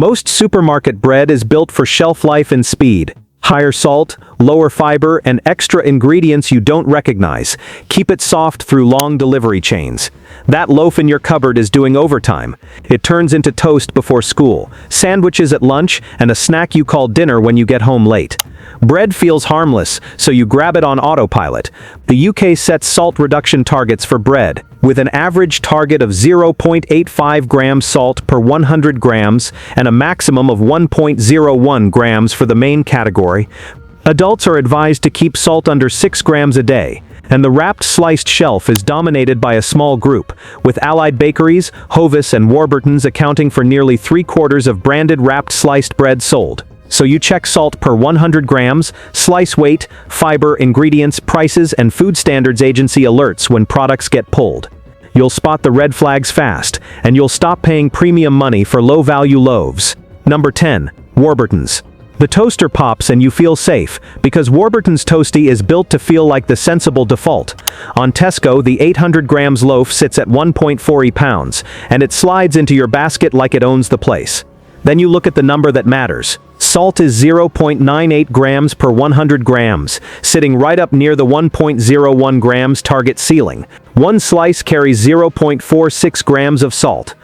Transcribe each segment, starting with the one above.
Most supermarket bread is built for shelf life and speed. Higher salt, lower fiber, and extra ingredients you don't recognize. Keep it soft through long delivery chains. That loaf in your cupboard is doing overtime. It turns into toast before school, sandwiches at lunch, and a snack you call dinner when you get home late. Bread feels harmless, so you grab it on autopilot. The UK sets salt reduction targets for bread, with an average target of 0.85 grams salt per 100 grams and a maximum of 1.01 grams for the main category. Adults are advised to keep salt under 6 grams a day, and the wrapped sliced shelf is dominated by a small group, with Allied Bakeries, Hovis and Warburton's accounting for nearly 3/4 of branded wrapped sliced bread sold. So you check salt per 100 grams, slice weight, fiber, ingredients, prices, and Food Standards Agency alerts when products get pulled. You'll spot the red flags fast, and you'll stop paying premium money for low-value loaves. Number 10. Warburton's. The toaster pops and you feel safe, because Warburton's Toasty is built to feel like the sensible default. On Tesco, the 800 grams loaf sits at 1.40 pounds, and it slides into your basket like it owns the place. Then you look at the number that matters. Salt is 0.98 grams per 100 grams, sitting right up near the 1.01 grams target ceiling. One slice carries 0.46 grams of salt.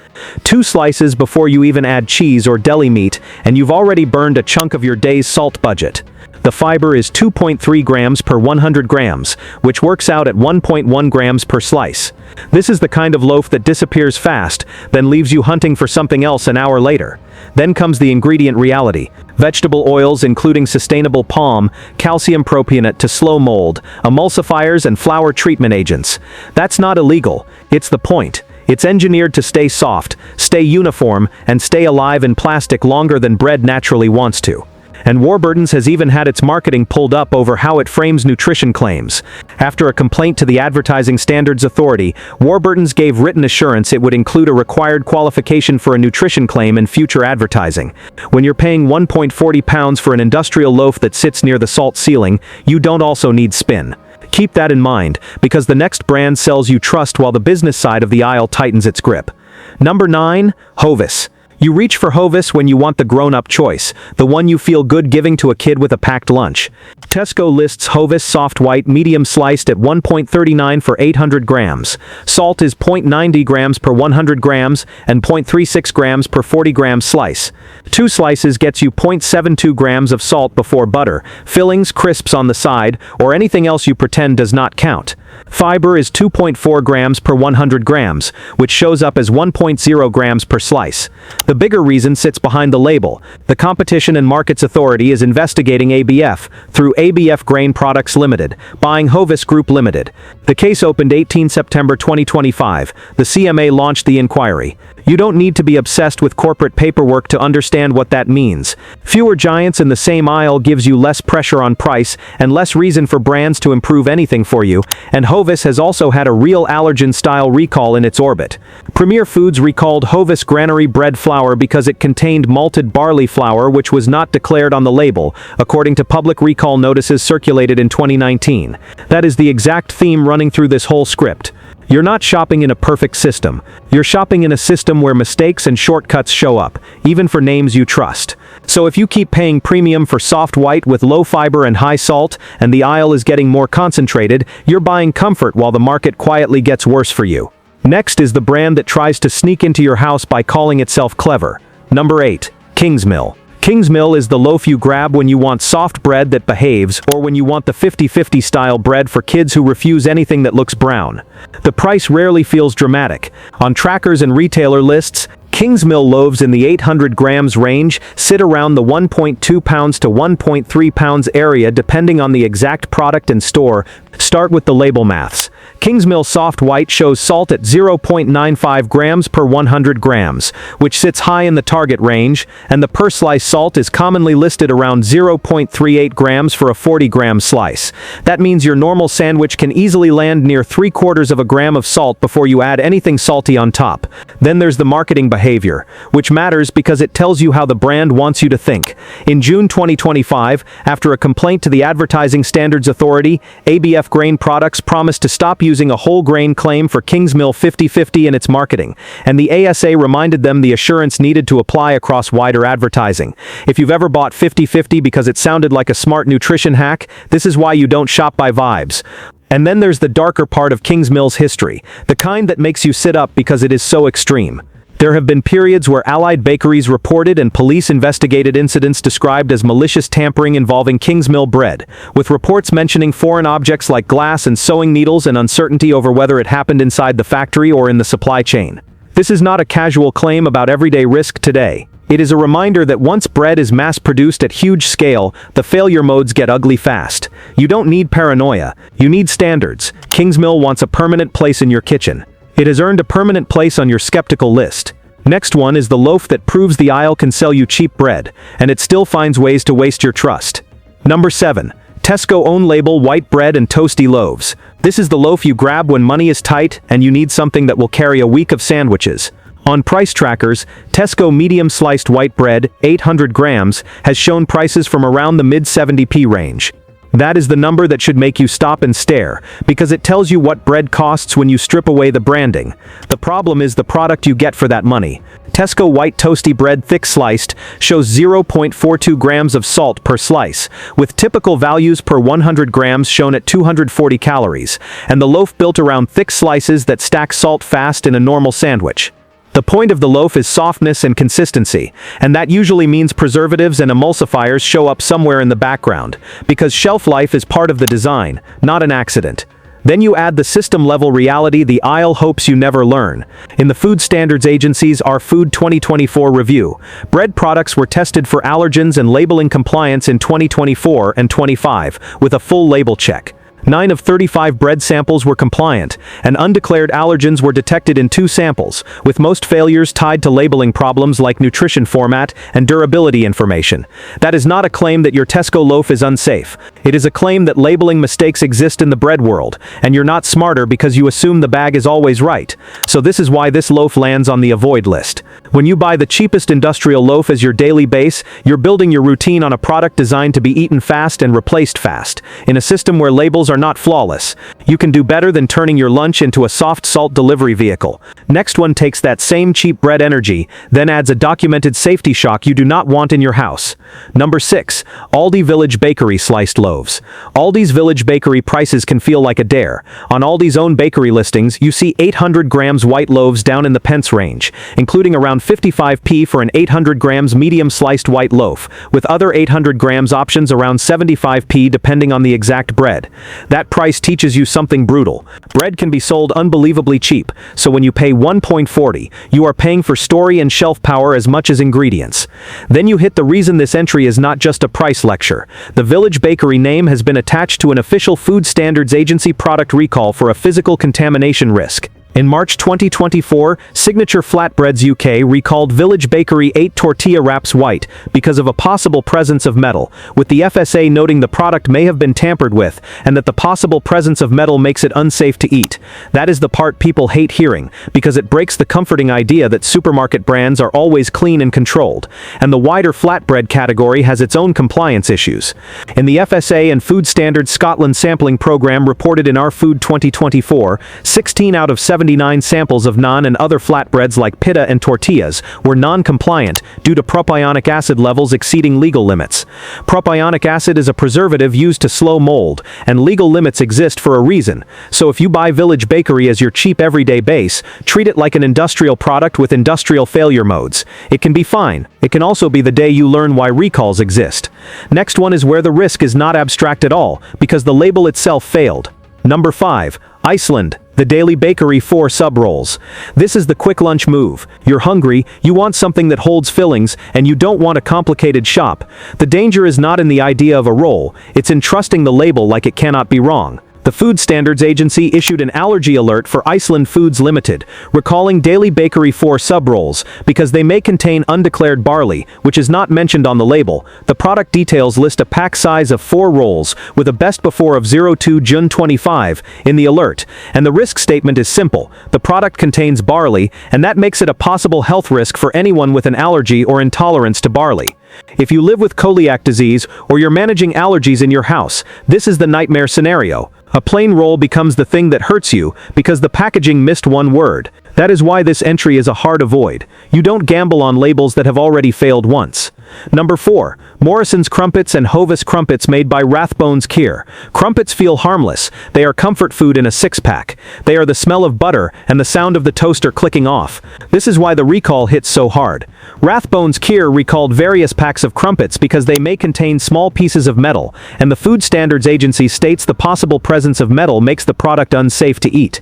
2 slices before you even add cheese or deli meat, and you've already burned a chunk of your day's salt budget. The fiber is 2.3 grams per 100 grams, which works out at 1.1 grams per slice. This is the kind of loaf that disappears fast, then leaves you hunting for something else an hour later. Then comes the ingredient reality. Vegetable oils including sustainable palm, calcium propionate to slow mold, emulsifiers and flour treatment agents. That's not illegal, it's the point. It's engineered to stay soft, stay uniform, and stay alive in plastic longer than bread naturally wants to. And Warburton's has even had its marketing pulled up over how it frames nutrition claims. After a complaint to the Advertising Standards Authority, Warburton's gave written assurance it would include a required qualification for a nutrition claim in future advertising. When you're paying 1.40 pounds for an industrial loaf that sits near the salt ceiling, you don't also need spin. Keep that in mind, because the next brand sells you trust while the business side of the aisle tightens its grip. Number 9. Hovis. You reach for Hovis when you want the grown-up choice, the one you feel good giving to a kid with a packed lunch. Tesco lists Hovis soft white medium sliced at 1.39 for 800 grams. Salt is 0.90 grams per 100 grams and 0.36 grams per 40 gram slice. 2 slices gets you 0.72 grams of salt before butter, fillings, crisps on the side, or anything else you pretend does not count. Fiber is 2.4 grams per 100 grams, which shows up as 1.0 grams per slice. The bigger reason sits behind the label. The Competition and Markets Authority is investigating ABF through ABF Grain Products Limited, buying Hovis Group Limited. The case opened 18 September 2025. The CMA launched the inquiry. You don't need to be obsessed with corporate paperwork to understand what that means. Fewer giants in the same aisle gives you less pressure on price and less reason for brands to improve anything for you, and Hovis has also had a real allergen-style recall in its orbit. Premier Foods recalled Hovis granary bread flour because it contained malted barley flour which was not declared on the label, according to public recall notices circulated in 2019. That is the exact theme running through this whole script. You're not shopping in a perfect system. You're shopping in a system where mistakes and shortcuts show up, even for names you trust. So if you keep paying premium for soft white with low fiber and high salt, and the aisle is getting more concentrated, you're buying comfort while the market quietly gets worse for you. Next is the brand that tries to sneak into your house by calling itself clever. Number 8. Kingsmill. Kingsmill is the loaf you grab when you want soft bread that behaves, or when you want the 50-50 style bread for kids who refuse anything that looks brown. The price rarely feels dramatic. On trackers and retailer lists, Kingsmill loaves in the 800 grams range sit around the 1.2 pounds to 1.3 pounds area depending on the exact product and store. Start with the label maths. Kingsmill soft white shows salt at 0.95 grams per 100 grams, which sits high in the target range, and the per slice salt is commonly listed around 0.38 grams for a 40 gram slice. That means your normal sandwich can easily land near 3/4 of a gram of salt before you add anything salty on top. Then there's the marketing behavior, which matters because it tells you how the brand wants you to think. In June 2025, after a complaint to the Advertising Standards Authority, ABF Grain Products promised to stop using a whole grain claim for Kingsmill 50/50 in its marketing, and the ASA reminded them the assurance needed to apply across wider advertising. If you've ever bought 50/50 because it sounded like a smart nutrition hack, this is why you don't shop by vibes. And then there's the darker part of Kingsmill's history, the kind that makes you sit up because it is so extreme. There have been periods where Allied bakeries reported and police investigated incidents described as malicious tampering involving Kingsmill bread, with reports mentioning foreign objects like glass and sewing needles and uncertainty over whether it happened inside the factory or in the supply chain. This is not a casual claim about everyday risk today. It is a reminder that once bread is mass-produced at huge scale, the failure modes get ugly fast. You don't need paranoia, you need standards. Kingsmill wants a permanent place in your kitchen. It has earned a permanent place on your skeptical list. Next one is the loaf that proves the aisle can sell you cheap bread, and it still finds ways to waste your trust. Number 7. Tesco own label white bread and toasty loaves. This is the loaf you grab when money is tight and you need something that will carry a week of sandwiches. On price trackers, Tesco medium sliced white bread, 800 grams, has shown prices from around the mid-70p range. That is the number that should make you stop and stare, because it tells you what bread costs when you strip away the branding. The problem is the product you get for that money. Tesco white toasty bread thick sliced shows 0.42 grams of salt per slice, with typical values per 100 grams shown at 240 calories, and the loaf built around thick slices that stack salt fast in a normal sandwich. The point of the loaf is softness and consistency, and that usually means preservatives and emulsifiers show up somewhere in the background, because shelf life is part of the design, not an accident. Then you add the system-level reality the aisle hopes you never learn. In the Food Standards Agency's Our Food 2024 review, bread products were tested for allergens and labeling compliance in 2024 and 25, with a full label check. 9 of 35 bread samples were compliant, and undeclared allergens were detected in 2 samples, with most failures tied to labeling problems like nutrition format and durability information. That is not a claim that your Tesco loaf is unsafe. It is a claim that labeling mistakes exist in the bread world, and you're not smarter because you assume the bag is always right. So this is why this loaf lands on the avoid list. When you buy the cheapest industrial loaf as your daily base, you're building your routine on a product designed to be eaten fast and replaced fast, in a system where labels are not flawless. You can do better than turning your lunch into a soft salt delivery vehicle. Next one takes that same cheap bread energy, then adds a documented safety shock you do not want in your house. Number 6. Aldi Village Bakery sliced loaves. Aldi's Village Bakery prices can feel like a dare. On Aldi's own bakery listings, you see 800 grams white loaves down in the pence range, including around 55p for an 800 grams medium sliced white loaf, with other 800 grams options around 75p depending on the exact bread. That price teaches you something brutal. Bread can be sold unbelievably cheap, so when you pay 1.40, you are paying for story and shelf power as much as ingredients. Then you hit the reason this entry is not just a price lecture. The Village Bakery name has been attached to an official Food Standards Agency product recall for a physical contamination risk. In March 2024, Signature Flatbreads UK recalled Village Bakery 8 tortilla wraps white because of a possible presence of metal, with the FSA noting the product may have been tampered with and that the possible presence of metal makes it unsafe to eat. That is the part people hate hearing, because it breaks the comforting idea that supermarket brands are always clean and controlled, and the wider flatbread category has its own compliance issues. In the FSA and Food Standards Scotland sampling program reported in Our Food 2024, 16 out of 79 samples of naan and other flatbreads like pita and tortillas were non-compliant due to propionic acid levels exceeding legal limits. Propionic acid is a preservative used to slow mold, and legal limits exist for a reason. So if you buy Village Bakery as your cheap everyday base, treat it like an industrial product with industrial failure modes. It can be fine. It can also be the day you learn why recalls exist. Next one is where the risk is not abstract at all, because the label itself failed. Number 5. Iceland, the Daily Bakery 4 sub rolls. This is the quick lunch move. You're hungry, you want something that holds fillings, and you don't want a complicated shop. The danger is not in the idea of a roll, it's in trusting the label like it cannot be wrong. The Food Standards Agency issued an allergy alert for Iceland Foods Limited, recalling Daily Bakery 4 sub-rolls, because they may contain undeclared barley, which is not mentioned on the label. The product details list a pack size of 4 rolls, with a best before of 02 June 25, in the alert, and the risk statement is simple. The product contains barley, and that makes it a possible health risk for anyone with an allergy or intolerance to barley. If you live with celiac disease, or you're managing allergies in your house, this is the nightmare scenario. A plain roll becomes the thing that hurts you because the packaging missed one word. That is why this entry is a hard avoid. You don't gamble on labels that have already failed once. Number 4. Morrison's Crumpets and Hovis Crumpets made by Rathbones Kier. Crumpets feel harmless. They are comfort food in a 6-pack. They are the smell of butter and the sound of the toaster clicking off. This is why the recall hits so hard. Rathbones Kier recalled various packs of crumpets because they may contain small pieces of metal, and the Food Standards Agency states the possible presence of metal makes the product unsafe to eat.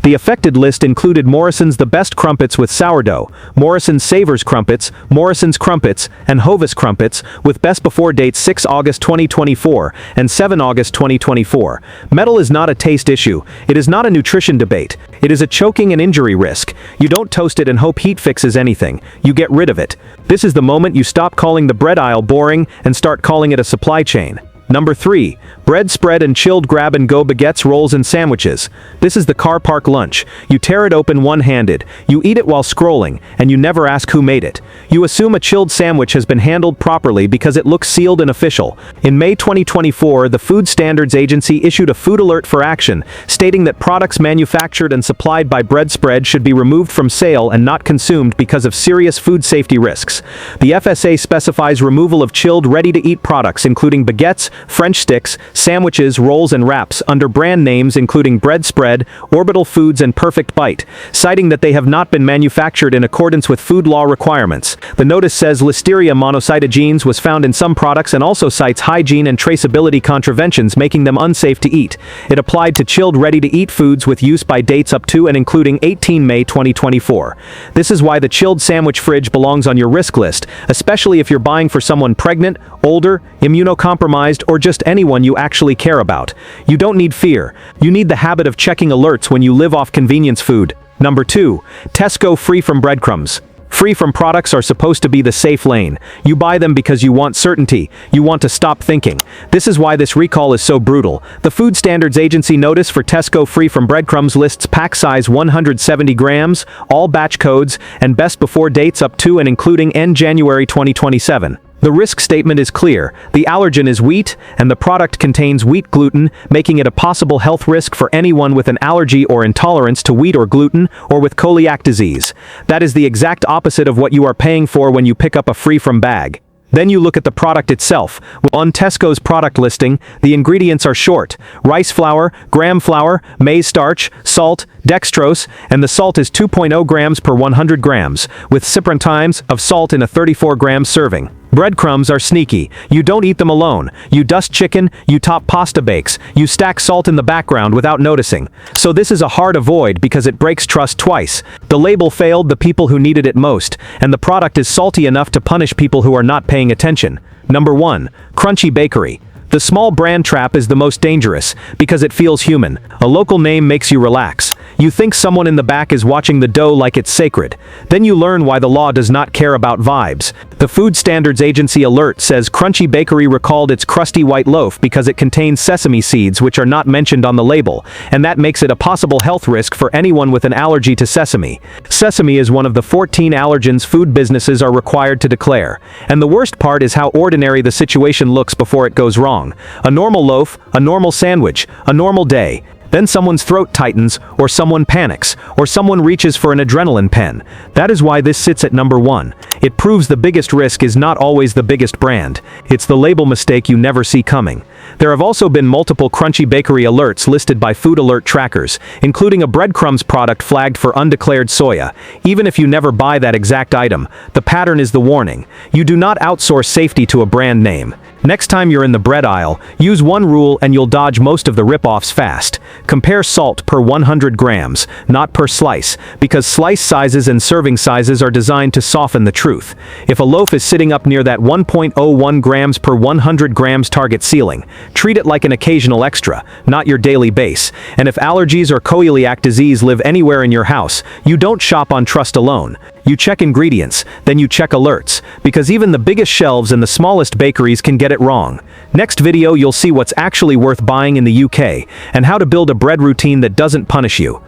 The affected list included Morrison's The Best Crumpets with Sourdough, Morrison's Savers Crumpets, Morrison's Crumpets, and Hovis Crumpets, with best before dates 6 August 2024 and 7 August 2024. Metal is not a taste issue. It is not a nutrition debate. It is a choking and injury risk. You don't toast it and hope heat fixes anything. You get rid of it. This is the moment you stop calling the bread aisle boring and start calling it a supply chain. Number 3. Bread spread and chilled grab-and-go baguettes, rolls, and sandwiches. This is the car park lunch. You tear it open one-handed, you eat it while scrolling, and you never ask who made it. You assume a chilled sandwich has been handled properly because it looks sealed and official. In May 2024, the Food Standards Agency issued a food alert for action, stating that products manufactured and supplied by bread spread should be removed from sale and not consumed because of serious food safety risks. The FSA specifies removal of chilled, ready-to-eat products, including baguettes, French sticks, sandwiches, rolls, and wraps under brand names including Bread Spread, Orbital Foods, and Perfect Bite, citing that they have not been manufactured in accordance with food law requirements. The notice says Listeria monocytogenes was found in some products and also cites hygiene and traceability contraventions, making them unsafe to eat. It applied to chilled ready-to-eat foods with use by dates up to and including 18 May 2024. This is why the chilled sandwich fridge belongs on your risk list, especially if you're buying for someone pregnant, older, immunocompromised, or just anyone you actually care about. You don't need fear. You need the habit of checking alerts when you live off convenience food. Number 2. Tesco Free from Breadcrumbs. Free from products are supposed to be the safe lane. You buy them because you want certainty. You want to stop thinking. This is why this recall is so brutal. The Food Standards Agency notice for Tesco Free from Breadcrumbs lists pack size 170 grams, all batch codes, and best before dates up to and including end January 2027. The risk statement is clear. The allergen is wheat, and the product contains wheat gluten, making it a possible health risk for anyone with an allergy or intolerance to wheat or gluten, or with celiac disease. That is the exact opposite of what you are paying for when you pick up a free-from bag. Then you look at the product itself. On Tesco's product listing, the ingredients are short: rice flour, gram flour, maize starch, salt, dextrose, and the salt is 2.0 grams per 100 grams, with times of salt in a 34-gram serving. Breadcrumbs are sneaky. You don't eat them alone. You dust chicken, you top pasta bakes, you stack salt in the background without noticing. So this is a hard avoid because it breaks trust twice. The label failed the people who needed it most, and the product is salty enough to punish people who are not paying attention. Number 1. Crunchy Bakery. The small brand trap is the most dangerous because it feels human. A local name makes you relax. You think someone in the back is watching the dough like it's sacred. Then you learn why the law does not care about vibes. The Food Standards Agency alert says Crunchy Bakery recalled its crusty white loaf because it contains sesame seeds, which are not mentioned on the label, and that makes it a possible health risk for anyone with an allergy to sesame. Sesame is one of the 14 allergens food businesses are required to declare. And the worst part is how ordinary the situation looks before it goes wrong. A normal loaf, a normal sandwich, a normal day. Then someone's throat tightens, or someone panics, or someone reaches for an adrenaline pen. That is why this sits at number 1. It proves the biggest risk is not always the biggest brand. It's the label mistake you never see coming. There have also been multiple Crunchy Bakery alerts listed by food alert trackers, including a breadcrumbs product flagged for undeclared soya. Even if you never buy that exact item, the pattern is the warning. You do not outsource safety to a brand name. Next time you're in the bread aisle, use one rule and you'll dodge most of the rip-offs fast. Compare salt per 100 grams, not per slice, because slice sizes and serving sizes are designed to soften the truth. If a loaf is sitting up near that 1.01 grams per 100 grams target ceiling, treat it like an occasional extra, not your daily base. And if allergies or celiac disease live anywhere in your house, you don't shop on trust alone. You check ingredients, then you check alerts, because even the biggest shelves and the smallest bakeries can get it wrong. Next video you'll see what's actually worth buying in the UK, and how to build a bread routine that doesn't punish you.